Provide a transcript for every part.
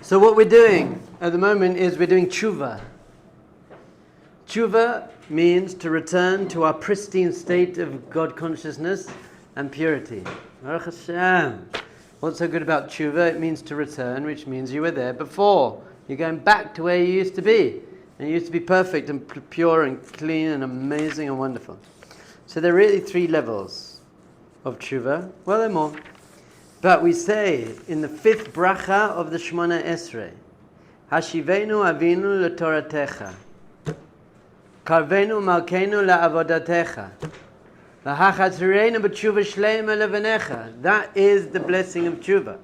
So what we're doing at the moment is we're doing tshuva. Tshuva means to return to our pristine state of God consciousness and purity. Baruch Hashem. What's so good about tshuva? It means to return, which means you were there before. You're going back to where you used to be. And you used to be perfect and pure and clean and amazing and wonderful. So there are really 3 levels of tshuva. Well, there are more. But we say in the 5th bracha of the Shemona Esrei, Hashivenu avinu letoratecha, Karvenu malkeinu la'avodatecha, V'hachatzirenu b'tshuva shleima levanecha. That is the blessing of tshuva.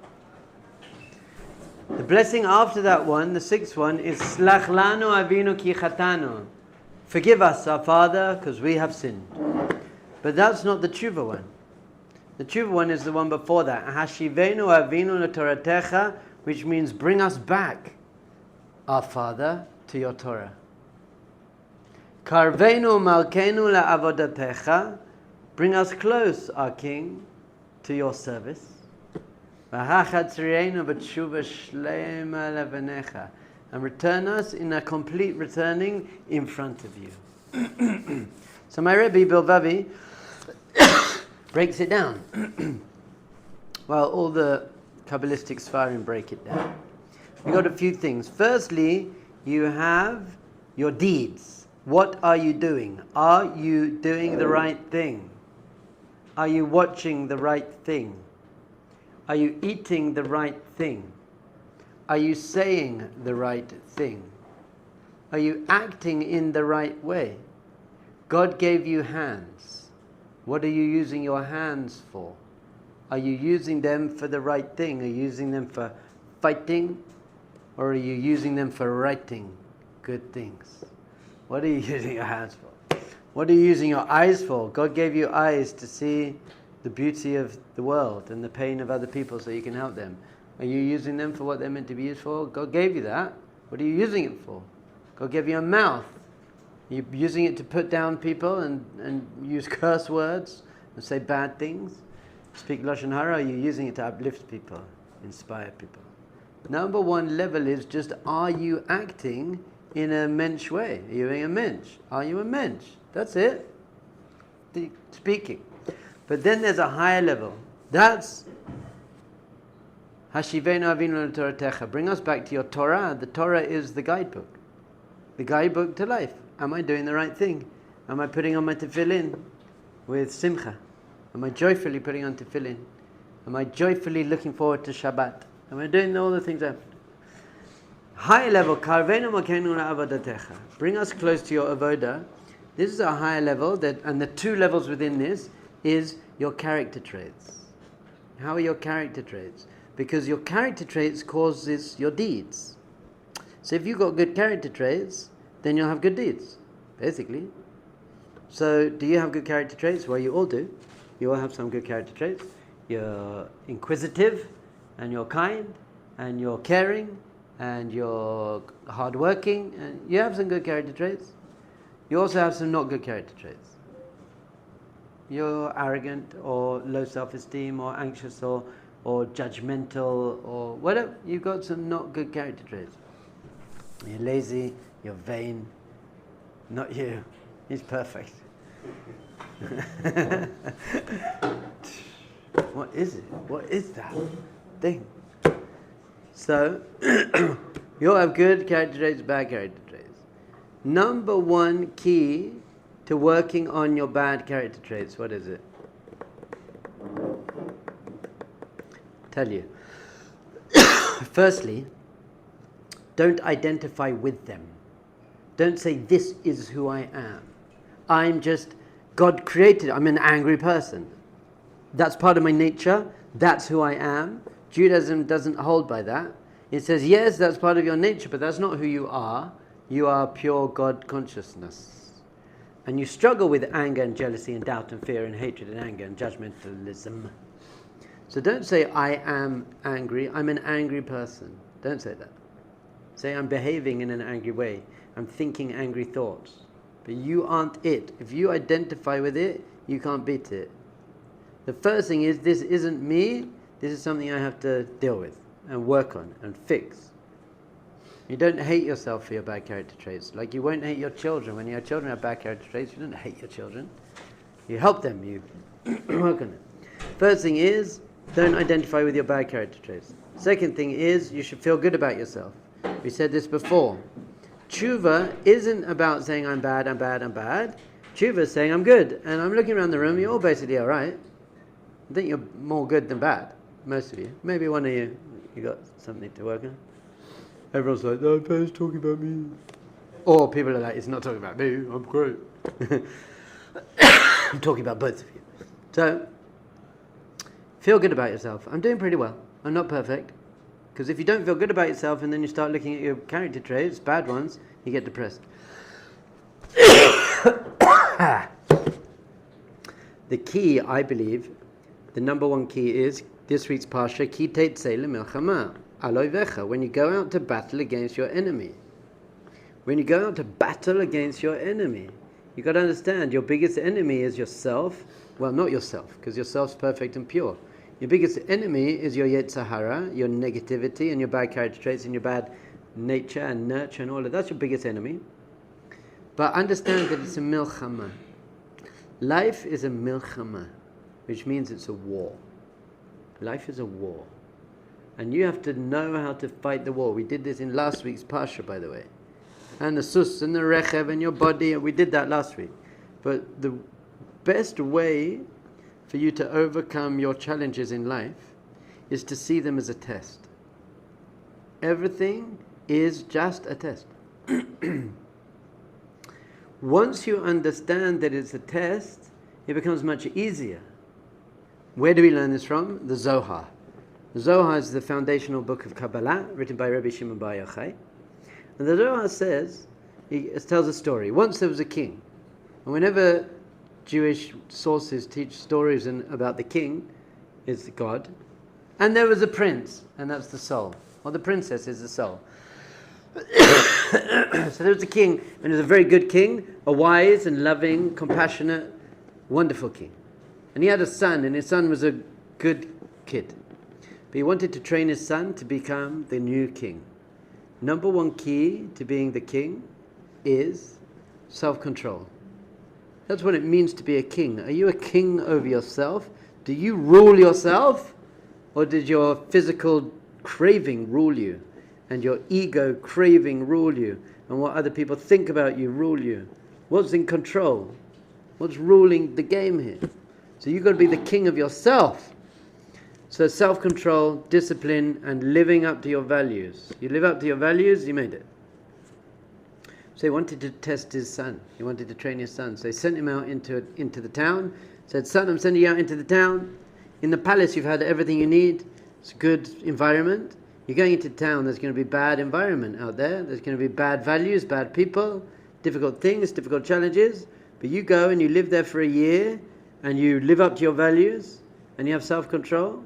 The blessing after that one, the 6th one, is Slach lanu avinu ki chatanu. Forgive us, our Father, because we have sinned. But that's not the tshuva one. The tshuva one is the one before that. Hashivenu avinu letoratecha, which means bring us back, our Father, to your Torah. Karvenu malkeinu la'avodatecha, bring us close, our King, to your service. V'hachatzirenu b'tshuva shleima levanecha, and return us in a complete returning in front of you. So my Rebbe Bilvavi breaks it down. Well, all the Kabbalistic Sfarim break it down. We've got a few things. Firstly, you have your deeds. What are you doing? Are you doing the right thing? Are you watching the right thing? Are you eating the right thing? Are you saying the right thing? Are you acting in the right way? God gave you hands. What are you using your hands for? Are you using them for the right thing? Are you using them for fighting? Or are you using them for writing good things? What are you using your hands for? What are you using your eyes for? God gave you eyes to see the beauty of the world and the pain of other people so you can help them. Are you using them for what they're meant to be used for? God gave you that. What are you using it for? God gave you a mouth. Are you using it to put down people and use curse words and say bad things? Speak Lashon Hara? Are you using it to uplift people, inspire people? Number 1 level is just, are you acting in a mensch way? Are you being a mensch? Are you a mensch? That's it. Speaking. But then there's a higher level. That's Hashivenu avinu l'toratecha. Bring us back to your Torah. The Torah is the guidebook. The guidebook to life. Am I doing the right thing? Am I putting on my tefillin with simcha? Am I joyfully putting on tefillin? Am I joyfully looking forward to Shabbat? Am I doing all the things I have to do? High level, Karvenu malkeinu la'avodatecha. Bring us close to your avodah. This is a higher level, and the 2 levels within this is your character traits. How are your character traits? Because your character traits causes your deeds. So if you've got good character traits, then you'll have good deeds, basically. So do you have good character traits? Well, you all do. You all have some good character traits. You're inquisitive, and you're kind, and you're caring, and you're hardworking, and you have some good character traits. You also have some not good character traits. You're arrogant, or low self-esteem, or anxious, or judgmental, or whatever. You've got some not good character traits. You're lazy, you're vain. Not you. He's perfect. What is it? What is that thing? So, you'll have good character traits, bad character traits. Number 1 key to working on your bad character traits, what is it? Tell you. Firstly, don't identify with them. Don't say, this is who I am. I'm just, God created, I'm an angry person. That's part of my nature. That's who I am. Judaism doesn't hold by that. It says, yes, that's part of your nature, but that's not who you are. You are pure God consciousness. And you struggle with anger and jealousy and doubt and fear and hatred and anger and judgmentalism. So don't say, I am angry. I'm an angry person. Don't say that. Say, I'm behaving in an angry way. I'm thinking angry thoughts. But you aren't it. If you identify with it, you can't beat it. The first thing is, this isn't me. This is something I have to deal with and work on and fix You don't hate yourself for your bad character traits. Like you won't hate your children. When your children have bad character traits, you don't hate your children. You help them, you work on it. First thing is, don't identify with your bad character traits. Second thing is, you should feel good about yourself. We said this before. Tshuva isn't about saying I'm bad, I'm bad, I'm bad. Tshuva is saying I'm good. And I'm looking around the room, you're all basically alright. I think you're more good than bad, most of you. Maybe one of you got something to work on. Everyone's like, no, Per's talking about me. Or people are like, it's not talking about me, I'm great. I'm talking about both of you. So, feel good about yourself. I'm doing pretty well. I'm not perfect. Because if you don't feel good about yourself and then you start looking at your character traits, bad ones, you get depressed. The key, I believe, the number one key is this week's Parsha Ki Teitzei le'milchama aloivecha. When you go out to battle against your enemy. When you go out to battle against your enemy, you've got to understand your biggest enemy is yourself. Well, not yourself, because yourself's perfect and pure. Your biggest enemy is your Yetzer Hara, your negativity and your bad character traits and your bad nature and nurture and all of that. That's your biggest enemy. But understand that it's a milchama. Life is a milchama, which means it's a war. Life is a war. And you have to know how to fight the war. We did this in last week's Parsha, by the way. And the sus and the rechev and your body, and we did that last week. But the best way for you to overcome your challenges in life is to see them as a test. Everything is just a test. Once you understand that it's a test, it becomes much easier. Where do we learn this from? The Zohar. The Zohar is the foundational book of Kabbalah, written by Rabbi Shimon Bar Yochai. And the Zohar says, it tells a story. Once there was a king. And whenever Jewish sources teach stories about the king, is God. And there was a prince, and that's the soul. Or the princess is the soul. So there was a king, and he was a very good king, a wise and loving, compassionate, wonderful king. And he had a son, and his son was a good kid. But he wanted to train his son to become the new king. Number one key to being the king is self-control. That's what it means to be a king. Are you a king over yourself? Do you rule yourself? Or did your physical craving rule you? And your ego craving rule you? And what other people think about you rule you? What's in control? What's ruling the game here? So you've got to be the king of yourself. So self-control, discipline, and living up to your values. You live up to your values, you made it. So he wanted to test his son. He wanted to train his son. So he sent him out into the town. Said, son, I'm sending you out into the town. In the palace, you've had everything you need. It's a good environment. You're going into town, there's going to be bad environment out there. There's going to be bad values, bad people, difficult things, difficult challenges. But you go and you live there for a year, and you live up to your values, and you have self-control,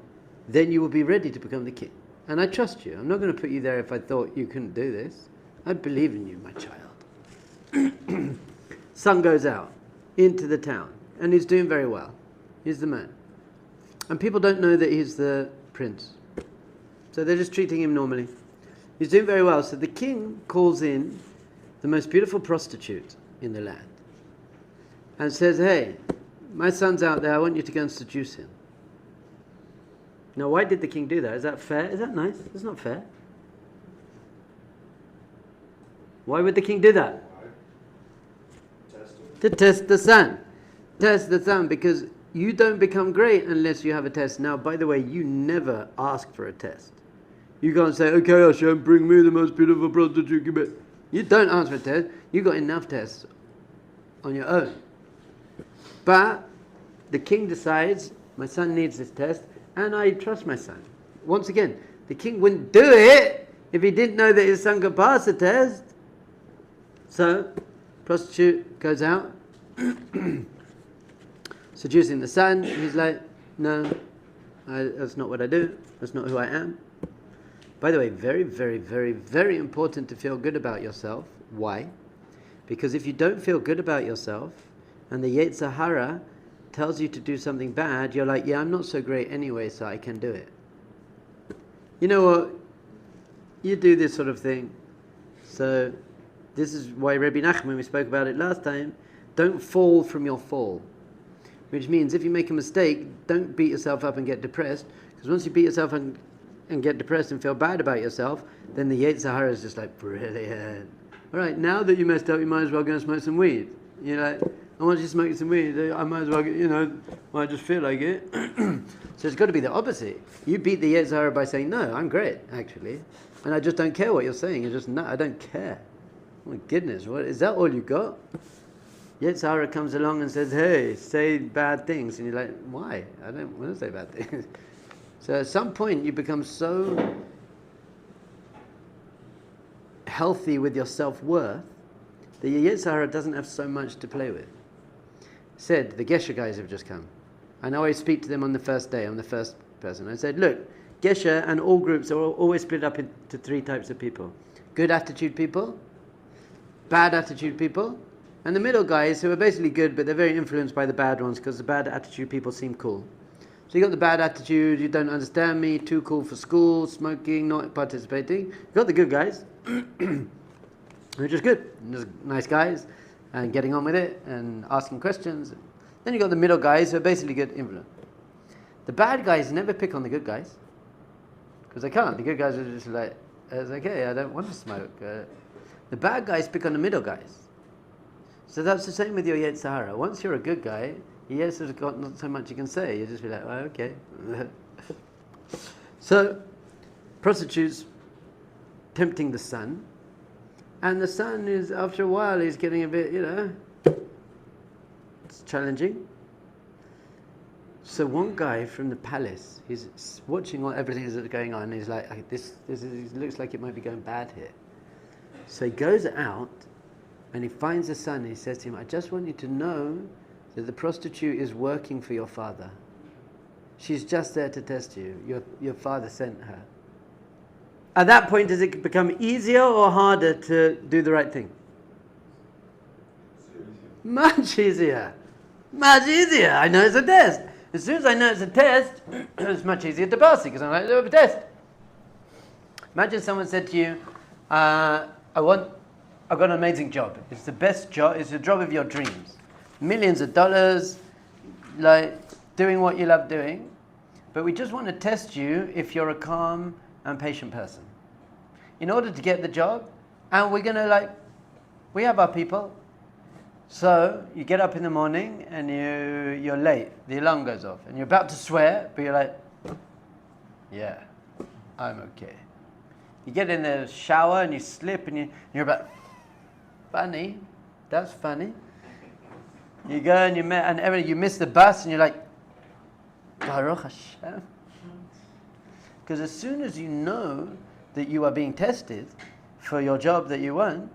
then you will be ready to become the king. And I trust you. I'm not going to put you there if I thought you couldn't do this. I believe in you, my child. Son goes out into the town, and he's doing very well. He's the man. And people don't know that he's the prince. So they're just treating him normally. He's doing very well. So the king calls in the most beautiful prostitute in the land and says, hey, my son's out there, I want you to go and seduce him. Now, why did the king do that? Is that fair? Is that nice? It's not fair. Why would the king do that? To test the son. Test the son, because you don't become great unless you have a test. Now, by the way, you never ask for a test. You can't say, okay, Hashem, bring me the most beautiful prostitute you can. You don't ask for a test. You got enough tests on your own. But the king decides, my son needs this test, and I trust my son. Once again, the king wouldn't do it if he didn't know that his son could pass the test. So, prostitute goes out, seducing the son. He's like, no, that's not what I do. That's not who I am. By the way, very, very, very, very important to feel good about yourself. Why? Because if you don't feel good about yourself, and the Yetzer Hara tells you to do something bad, you're like, yeah, I'm not so great anyway, so I can do it. You know what? You do this sort of thing, So this is why Rabbi Nachman, we spoke about it last time, don't fall from your fall. Which means if you make a mistake, don't beat yourself up and get depressed. Because once you beat yourself up and get depressed and feel bad about yourself, then the Yetzer Hara is just like, brilliant. All right, now that you messed up, you might as well go and smoke some weed. You're like, I want you to smoke some weed. I might as well, I just feel like it. So it's got to be the opposite. You beat the Yetzer Hara by saying, no, I'm great, actually. And I just don't care what you're saying. You're just, no, I don't care. Oh my goodness, what is that all you got? Yetzer Hara comes along and says, hey, say bad things. And you're like, why? I don't want to say bad things. So at some point you become so healthy with your self-worth that your Yetzer Hara doesn't have so much to play with. Said, the Gesher guys have just come. And I always speak to them on the first day. I'm the first person. I said, look, Gesher and all groups are always split up into three types of people. Good attitude people, bad attitude people, and the middle guys who are basically good, but they're very influenced by the bad ones because the bad attitude people seem cool. So you got the bad attitude, you don't understand me, too cool for school, smoking, not participating. You got the good guys, who are just good, just nice guys, and getting on with it, and asking questions. Then you got the middle guys who are basically good influence. The bad guys never pick on the good guys, because they can't. The good guys are just like, it's okay, I don't want to smoke. The bad guys pick on the middle guys. So that's the same with your Yetzer Hara. Once you're a good guy, yes, there's got not so much you can say. You just be like, oh, okay. So, prostitutes tempting the sun, and the sun is, after a while, he's getting a bit, it's challenging. So one guy from the palace, he's watching everything that's going on, and he's like, this looks like it might be going bad here. So he goes out, and he finds the son, and he says to him, I just want you to know that the prostitute is working for your father. She's just there to test you. Your father sent her. At that point, does it become easier or harder to do the right thing? Much easier. Much easier. I know it's a test. As soon as I know it's a test, it's much easier to pass it because I'm like, oh, a test. Imagine someone said to you, I've got an amazing job. It's the best job. It's the job of your dreams. Millions of dollars, like doing what you love doing. But we just want to test you if you're a calm and patient person. In order to get the job, and we're going to we have our people. So you get up in the morning and you're late. The alarm goes off and you're about to swear, but you're like, yeah, I'm okay. You get in the shower and you slip and you're about, funny, that's funny. You go and you miss the bus and you're like, Baruch Hashem. Because as soon as you know that you are being tested for your job that you want,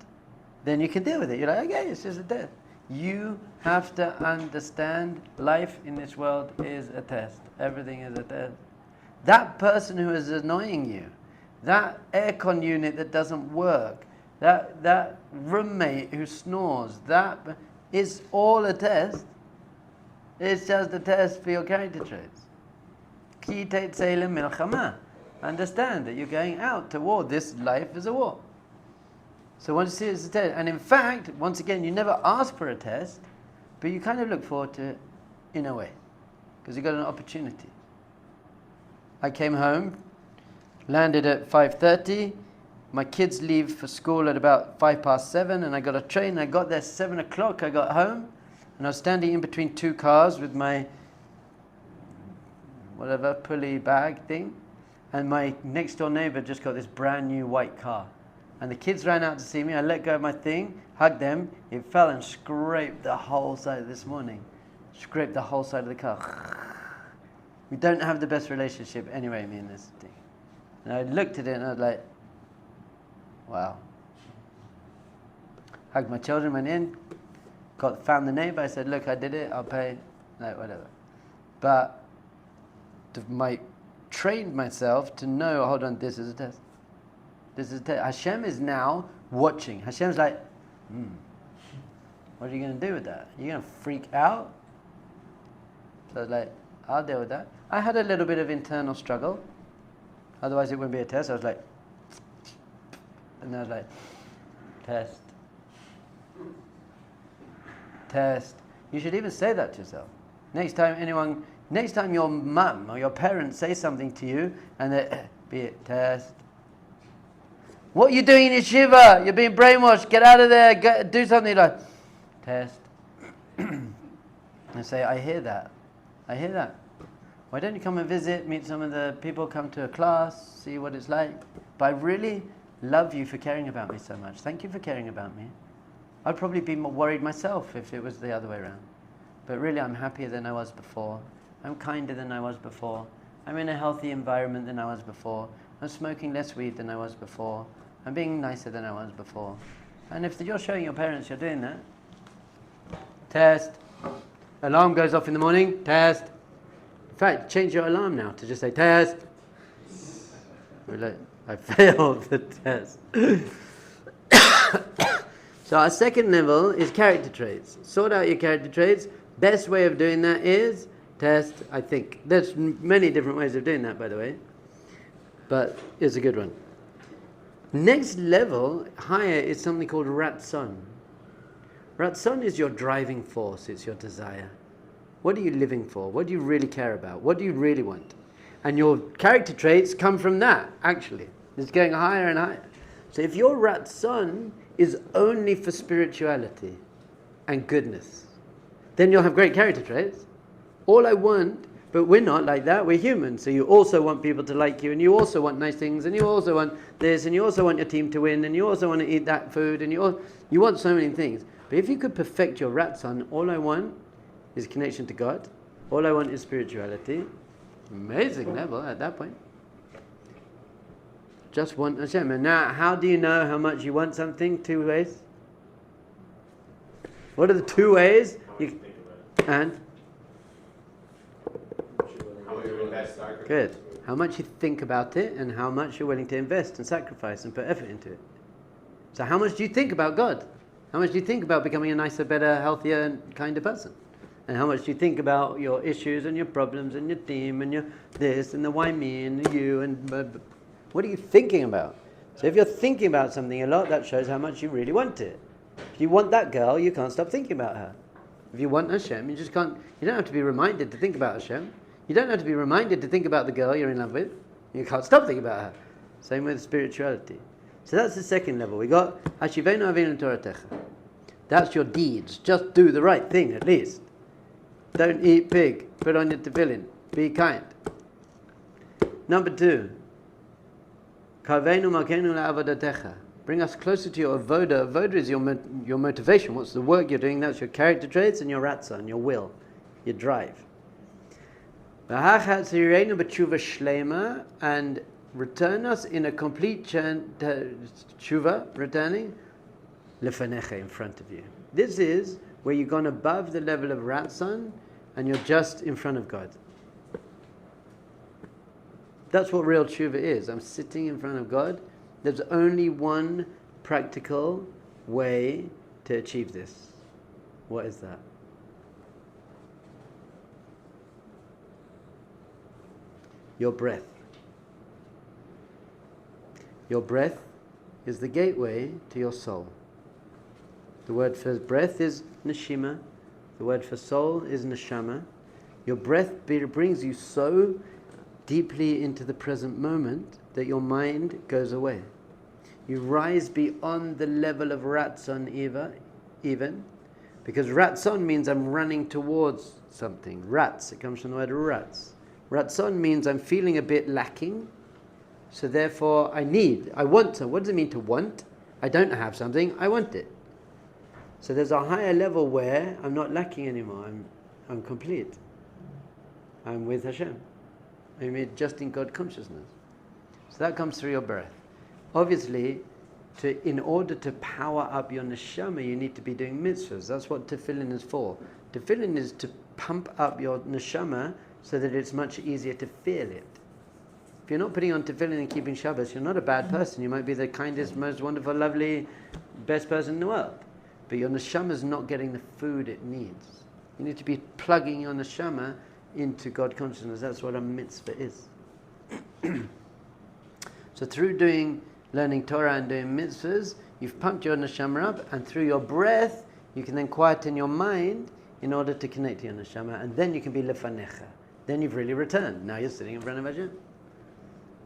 then you can deal with it. You're like, okay, it's just a test. You have to understand life in this world is a test. Everything is a test. That person who is annoying you, that aircon unit that doesn't work, that roommate who snores, that is all a test. It's just a test for your character traits. Ki Teitzei milchama. Understand that you're going out to war. This life is a war. So once you see it's a test, and in fact, once again, you never ask for a test, but you kind of look forward to it in a way, because you got an opportunity. I came home, landed at 5:30. My kids leave for school at about 7:05, and I got a train. I got there 7 o'clock. I got home, and I was standing in between two cars with my pulley bag thing, and my next door neighbor just got this brand new white car. And the kids ran out to see me. I let go of my thing, hugged them. It fell and scraped the whole side this morning. Scraped the whole side of the car. We don't have the best relationship anyway, me and this thing. And I looked at it and I was like, wow. Hugged my children, went in, found the neighbor. I said, look, I did it, I'll pay. Like, whatever. But trained myself to know, hold on, this is a test. This is a test. Hashem is now watching. Hashem's like, what are you going to do with that? You're going to freak out? So I was like, I'll deal with that. I had a little bit of internal struggle. Otherwise it wouldn't be a test. I was like, and I was like, Test. Test. You should even say that to yourself. Next time your mum or your parents say something to you and they be it, test. What are you doing in yeshiva? You're being brainwashed. Get out of there. Do something like test. And say, I hear that. I hear that. Why don't you come and visit, meet some of the people, come to a class, see what it's like? But I really love you for caring about me so much. Thank you for caring about me. I'd probably be more worried myself if it was the other way around. But really, I'm happier than I was before. I'm kinder than I was before. I'm in a healthy environment than I was before. I'm smoking less weed than I was before. I'm being nicer than I was before. And if you're showing your parents you're doing that, test. Alarm goes off in the morning, test. In fact, change your alarm now to just say test. I failed the test. So our second level is character traits. Sort out your character traits. Best way of doing that is test, I think. There's many different ways of doing that, by the way. But it's a good one. Next level, higher, is something called Ratzon. Ratzon is your driving force. It's your desire. What are you living for? What do you really care about? What do you really want? And your character traits come from that, actually. It's going higher and higher. So if your Ratzon is only for spirituality and goodness, then you'll have great character traits. All I want, but we're not like that, we're human. So you also want people to like you, and you also want nice things, and you also want this, and you also want your team to win, and you also want to eat that food, and you want so many things. But if you could perfect your Ratzon, all I want is connection to God. All I want is spirituality. Amazing level at that point. Just want Hashem. And now, how do you know how much you want something? 2 ways. What are the 2 ways? And? Good. How much you think about it and how much you're willing to invest and sacrifice and put effort into it. So how much do you think about God? How much do you think about becoming a nicer, better, healthier and kinder person? And how much do you think about your issues and your problems and your team and your this and the why me and the you and what are you thinking about? So if you're thinking about something a lot, that shows how much you really want it. If you want that girl, you can't stop thinking about her. If you want Hashem, you just can't. You don't have to be reminded to think about Hashem. You don't have to be reminded to think about the girl you're in love with. You can't stop thinking about her. Same with spirituality. So that's the second level. We got Hashivenu Avinu Toratecha. That's your deeds. Just do the right thing at least. Don't eat pig. Put on your tefillin. Be kind. Number 2. Kavenu Malkenu La'avodatecha. Bring us closer to your avoda. Avoda is your motivation. What's the work you're doing? That's your character traits and your ratzon, your will, your drive. And return us in a complete tshuva, returning lefanecha, in front of you. This is where you've gone above the level of ratzon and you're just in front of God. That's what real tshuva is. I'm sitting in front of God. There's only one practical way to achieve this. What is that? Your breath. Your breath is the gateway to your soul. The word for breath is neshima. The word for soul is neshama. Your breath brings you so deeply into the present moment that your mind goes away. You rise beyond the level of ratzon even, because ratzon means I'm running towards something. Ratz, it comes from the word ratz. Ratzon means I'm feeling a bit lacking, so therefore I want something. What does it mean to want? I don't have something, I want it. So there's a higher level where I'm not lacking anymore, I'm complete. I'm with Hashem. I'm just in God consciousness. So that comes through your breath. Obviously, in order to power up your neshama, you need to be doing mitzvahs. That's what tefillin is for. Tefillin is to pump up your neshama so that it's much easier to feel it. If you're not putting on tefillin and keeping Shabbos, you're not a bad person. You might be the kindest, most wonderful, lovely, best person in the world. But your neshama is not getting the food it needs. You need to be plugging your neshama into God consciousness. That's what a mitzvah is. So through doing learning Torah and doing mitzvahs, you've pumped your neshama up, and through your breath, you can then quieten your mind in order to connect to your neshama, and then you can be lefanecha. Then you've really returned. Now you're sitting in front of Hashem.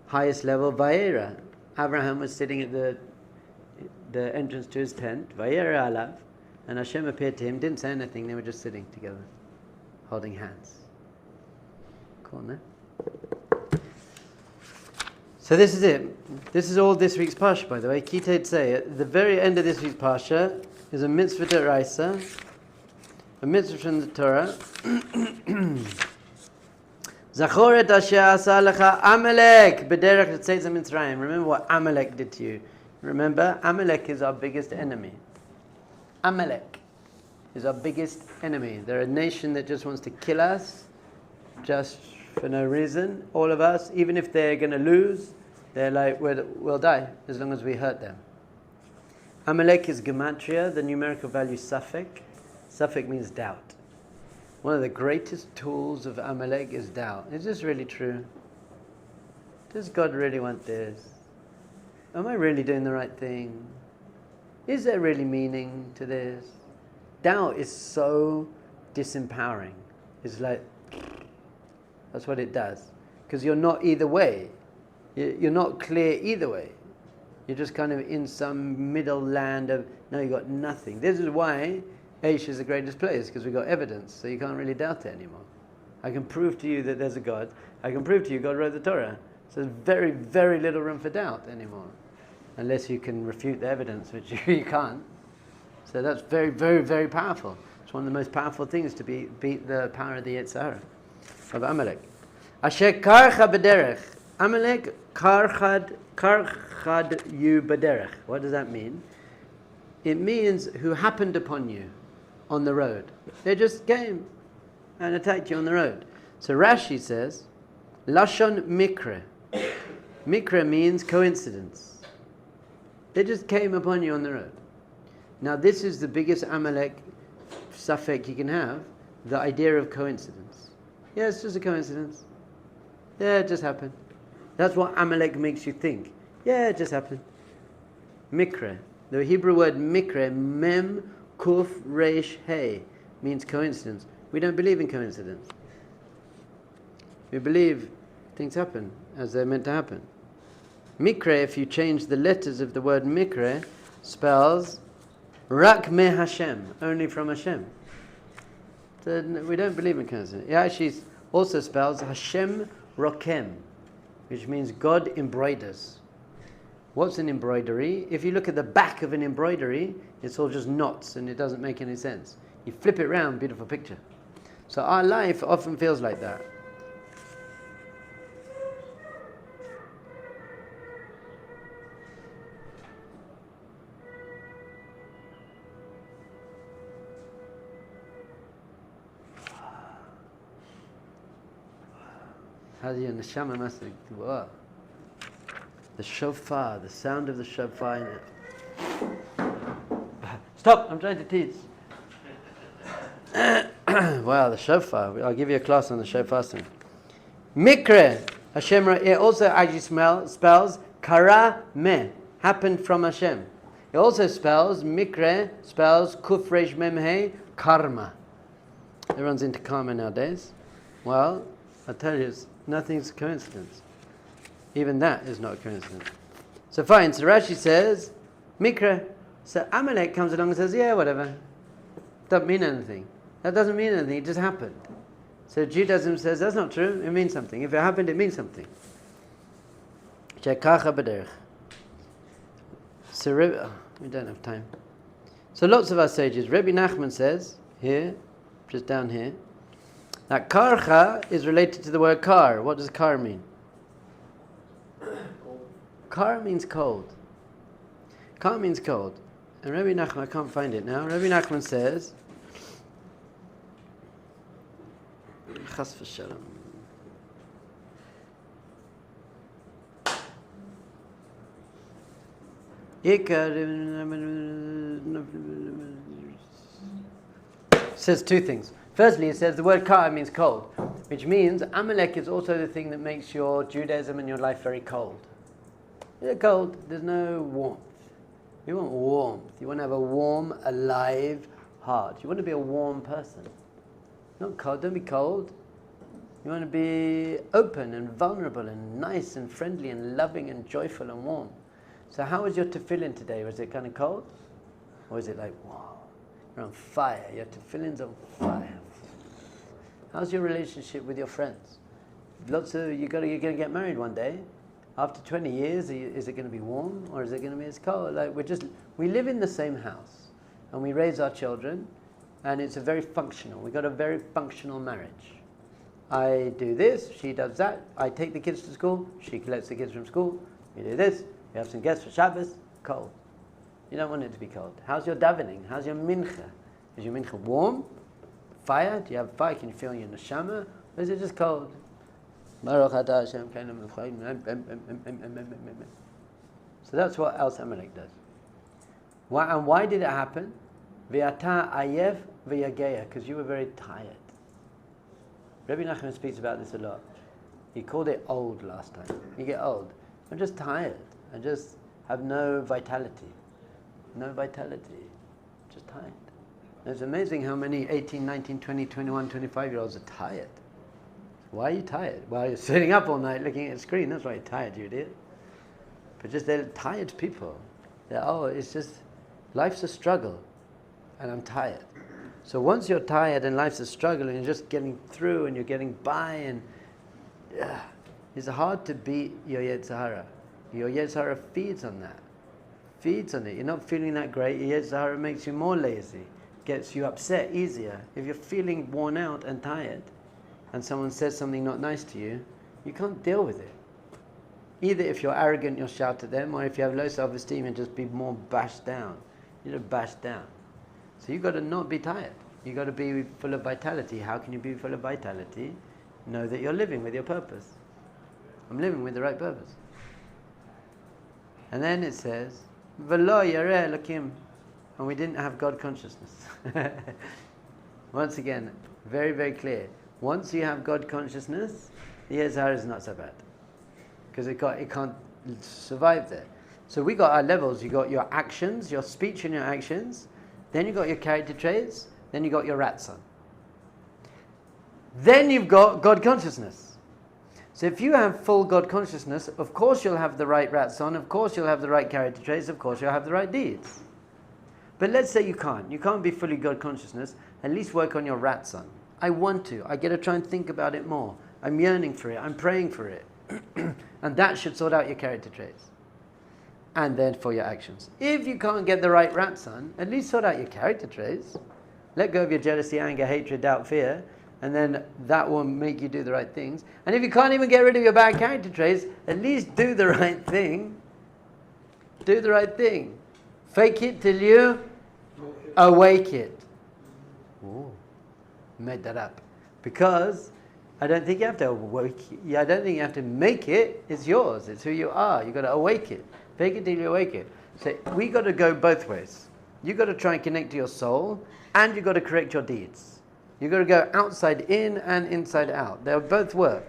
Highest level, Vayera. Abraham was sitting at the entrance to his tent, Vayera alav, and Hashem appeared to him, didn't say anything, they were just sitting together, holding hands. Cool, no? So this is it. This is all this week's Parsha, by the way. Ki Teitzei. At the very end of this week's Parsha is a mitzvah d'oraisa, a mitzvah from the Torah. Zachor et asher asa lecha Amalek b'derech l'tzeitz Mitzrayim. Remember what Amalek did to you. Remember, Amalek is our biggest enemy. Amalek is our biggest enemy. They're a nation that just wants to kill us, just for no reason. All of us, even if they're going to lose, they're like, we'll die as long as we hurt them. Amalek is gematria, the numerical value Suff. Suff means doubt. One of the greatest tools of Amalek is doubt. Is this really true? Does God really want this? Am I really doing the right thing? Is there really meaning to this? Doubt is so disempowering. It's like, that's what it does. Because you're not either way. You're not clear either way. You're just kind of in some middle land of, no, you got nothing. This is why Aish is the greatest place, because we've got evidence, so you can't really doubt it anymore. I can prove to you that there's a God. I can prove to you God wrote the Torah. So there's very, very little room for doubt anymore. Unless you can refute the evidence, which you can't. So that's very, very, very powerful. It's one of the most powerful things to beat the power of the Yetzirah, of Amalek. Asher karcha b'derech. Amalek karchad you b'derech. What does that mean? It means who happened upon you on the road. They just came and attacked you on the road. So Rashi says, Lashon mikre. Mikre means coincidence. They just came upon you on the road. Now this is the biggest Amalek suffix you can have, the idea of coincidence. Yeah, it's just a coincidence. Yeah, it just happened. That's what Amalek makes you think. Yeah, it just happened. Mikre. The Hebrew word mikre, mem kuf reish he, means coincidence. We don't believe in coincidence. We believe things happen as they're meant to happen. Mikre, if you change the letters of the word mikre, spells rak me Hashem, only from Hashem. So we don't believe in coincidence. It actually also spells Hashem rokem, which means God embroiders. What's an embroidery? If you look at the back of an embroidery, it's all just knots and it doesn't make any sense. You flip it around, beautiful picture. So our life often feels like that. How do you neshama must be? The shofar, the sound of the shofar. Stop! I'm trying to teach. Wow, the shofar. I'll give you a class on the shofar soon. Mikre, Hashem. It also actually spells kara me, happened from Hashem. It also spells mikre, spells kuf resh mem he, karma. Everyone's into karma nowadays. Well, I tell you, nothing's a coincidence. Even that is not a coincidence. So fine, so Rashi says, Mikra. So Amalek comes along and says, yeah, whatever. Doesn't mean anything. That doesn't mean anything, it just happened. So Judaism says, that's not true, it means something. If it happened, it means something. So we don't have time. So lots of our sages, Rabbi Nachman says, here, just down here, that karcha is related to the word kar. What does kar mean? Kar means cold. Kar means cold. And Rabbi Nachman, I can't find it now. Rabbi Nachman says, Chas v'shalom. Says two things. Firstly, it says the word kar means cold, which means Amalek is also the thing that makes your Judaism and your life very cold. Is it cold? There's no warmth. You want warmth. You want to have a warm, alive heart. You want to be a warm person. Not cold. Don't be cold. You want to be open and vulnerable and nice and friendly and loving and joyful and warm. So how was your tefillin today? Was it kind of cold? Or was it like, wow, you're on fire. Your tefillin's on fire. How's your relationship with your friends? You're going to get married one day. After 20 years, is it going to be warm or is it going to be as cold? Like we live in the same house and we raise our children, and it's we got a very functional marriage. I do this, she does that. I take the kids to school, she collects the kids from school. We do this, we have some guests for Shabbos. Cold. You don't want it to be cold. How's your davening? How's your mincha? Is your mincha warm? Fire? Do you have fire? Can you feel your neshama? Or is it just cold? So that's what else Amalek does. And why did it happen? Because you were very tired. Rabbi Nachman speaks about this a lot. He called it old last time. You get old. I'm just tired. I just have no vitality. No vitality. Just tired. And it's amazing how many 18, 19, 20, 21, 25-year-olds are tired. Why are you tired? Well, you're sitting up all night looking at a screen. That's why you're tired, you idiot. But just they're tired people. It's just, life's a struggle. And I'm tired. So once you're tired and life's a struggle and you're just getting through and you're getting by, and it's hard to beat your Yetzer Hara. Your Yetzer Hara feeds on that. Feeds on it. You're not feeling that great. Your Yetzer Hara makes you more lazy. Gets you upset easier. If you're feeling worn out and tired and someone says something not nice to you, you can't deal with it. Either if you're arrogant, you'll shout at them, or if you have low self-esteem, and just be more bashed down. You're just bashed down. So you've got to not be tired. You've got to be full of vitality. How can you be full of vitality? Know that you're living with your purpose. I'm living with the right purpose. And then it says, V'lo yareh Elokim. And we didn't have God consciousness. Once again, very, very clear. Once you have God consciousness, the Yetzer Hara is not so bad. Because it can't survive there. So we got our levels. You got your actions, your speech and your actions. Then you got your character traits. Then you got your ratzon. Then you've got God consciousness. So if you have full God consciousness, of course you'll have the right ratzon, of course you'll have the right character traits, of course you'll have the right deeds. But let's say you can't. You can't be fully God consciousness. At least work on your ratzon. I want to. I get to try and think about it more. I'm yearning for it. I'm praying for it. And that should sort out your character traits. And then for your actions. If you can't get the right ratzon, at least sort out your character traits. Let go of your jealousy, anger, hatred, doubt, fear, and then that will make you do the right things. And if you can't even get rid of your bad character traits, at least do the right thing. Do the right thing. Fake it till you awake it. Ooh, made that up. Because I don't think you have to awake it. I don't think you have to make it. It's yours. It's who you are. You've got to awake it. Fake it till you awake it. So we got to go both ways. You've got to try and connect to your soul, and you've got to correct your deeds. You've got to go outside in and inside out. They'll both work.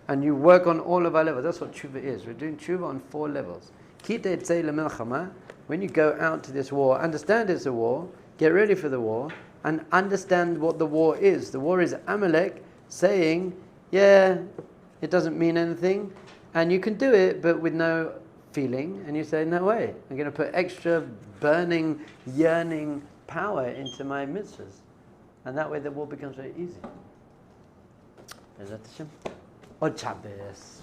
And you work on all of our levels. That's what tshuva is. We're doing tshuva on 4 levels. Ki Teitzei lemelchama. When you go out to this war, understand it's a war, get ready for the war, and understand what the war is. The war is Amalek saying, yeah, it doesn't mean anything, and you can do it, but with no feeling, and you say, no way, I'm going to put extra burning, yearning power into my mitzvahs. And that way the war becomes very easy. Od Shabbos.